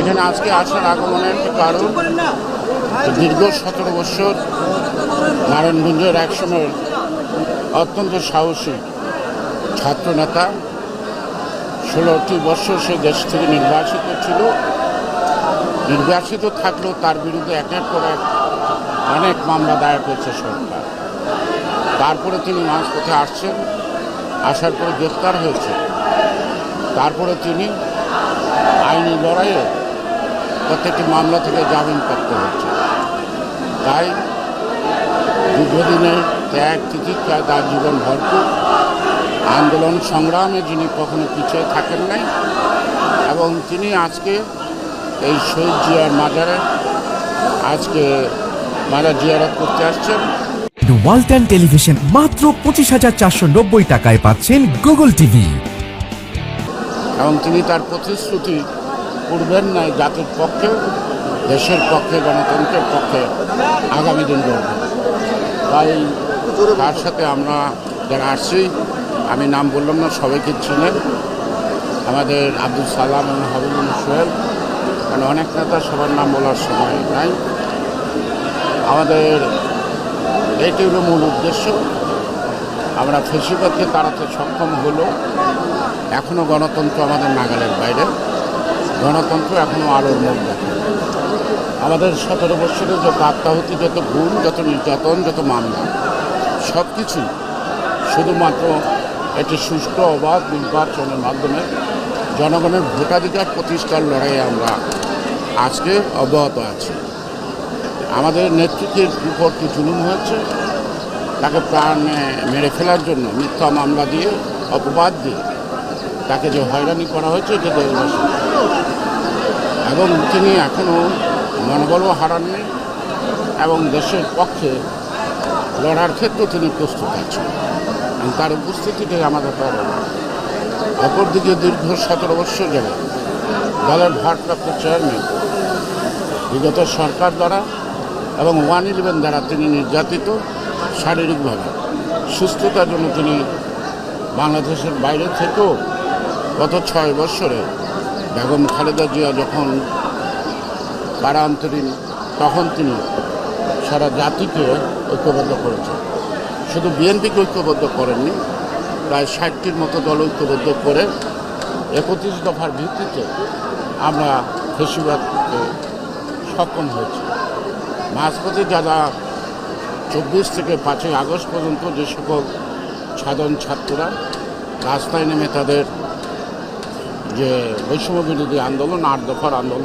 এখানে আজকে আসার আগমনের একটি কারণ, দীর্ঘ 17 বছর নারায়ণগঞ্জের একসময়ের অত্যন্ত সাহসী ছাত্রনেতা, 16টি বছর সে দেশ থেকে নির্বাসিত ছিল। নির্বাসিত থাকলেও তার বিরুদ্ধে একের পর এক অনেক মামলা দায়ের করেছে সরকার। তারপরে তিনি মাঝপথে আসছেন, আসার পরে গ্রেপ্তার হয়েছে। তারপরে তিনি আইনি লড়াইয়ে প্রত্যেকটি মামলা থেকে জামিনপ্রাপ্ত হচ্ছে। তাই দীর্ঘদিনের ত্যাগ তিতিক্ষায় তার জীবন ভরপুর, আন্দোলন সংগ্রামে যিনি কখনো পিছিয়ে থাকেন নাই, এবং তিনি আজকে এই শহীদ জিয়ার মাজারে আজকে মাজার জিয়ারত করতে আসছেন। ওয়ালটন টেলিভিশন মাত্র 25,490 টাকায় পাচ্ছেন গুগল টিভি। এবং তিনি তার প্রতিশ্রুতি পূর্বের ন্যায় জাতির পক্ষে, দেশের পক্ষে, গণতন্ত্রের পক্ষে আগামী দিন লড়বেন। তাই তার সাথে আমরা যারা আসছি, আমি নাম বললাম না, সবাইকে চিনেন, আমাদের আব্দুল সালাম এবং হাবিবুল সোহেল, মানে অনেক নেতা, সবার নাম বলার সময় নাই। আমাদের এটি হলো মূল উদ্দেশ্য। আমরা ফেসিবাদকে তাড়াতে সক্ষম হলেও এখনও গণতন্ত্র আমাদের নাগালের বাইরে, গণতন্ত্র এখনও আলোর মুখ দেখে। আমাদের 17 বছরের যত আত্মাহুতি, যত গুণ, যত নির্যাতন, যত মামলা, সব কিছু শুধুমাত্র একটি সুষ্ঠু অবাধ নির্বাচনের মাধ্যমে জনগণের ভোটাধিকার প্রতিষ্ঠার লড়াইয়ে আমরা আজকে অব্যাহত আছি। আমাদের নেতৃত্বের উপর কি জুলুম হয়েছে, তাকে প্রাণে মেরে ফেলার জন্য মিথ্যা মামলা দিয়ে, অপবাদ দিয়ে তাকে যে হয়রানি করা হয়েছে, এটা দেশবাসী, এবং তিনি এখনও মনোবলও হারাননি এবং দেশের পক্ষে লড়ার ক্ষেত্রে তিনি প্রস্তুত আছেন, এবং তার উপস্থিতিটাই আমাদের কারণ। অপরদিকে দীর্ঘ 17 বছর যাবে দলের ভারপ্রাপ্ত চেয়ারম্যান বিগত সরকার দ্বারা এবং 111 দ্বারা তিনি নির্যাতিত, শারীরিকভাবে সুস্থতার জন্য তিনি বাংলাদেশের বাইরে থেকেও গত 6 বছরে বেগম খালেদা জিয়া যখন কারান্তরীণ, তখন তিনি সারা জাতিকে ঐক্যবদ্ধ করেছেন। শুধু বিএনপিকে ঐক্যবদ্ধ করেননি, প্রায় 60টির মতো দল ঐক্যবদ্ধ করে 31 দফার ভিত্তিতে আমরা ফেসিবাদকে সক্ষম হয়েছি। মাঝপথে যারা 24 থেকে 5ই আগস্ট পর্যন্ত যে সকল সাধারণ ছাত্ররা রাস্তায় নেমে তাদের যে বৈষম্য বিরোধী আন্দোলন, 8 দফার আন্দোলন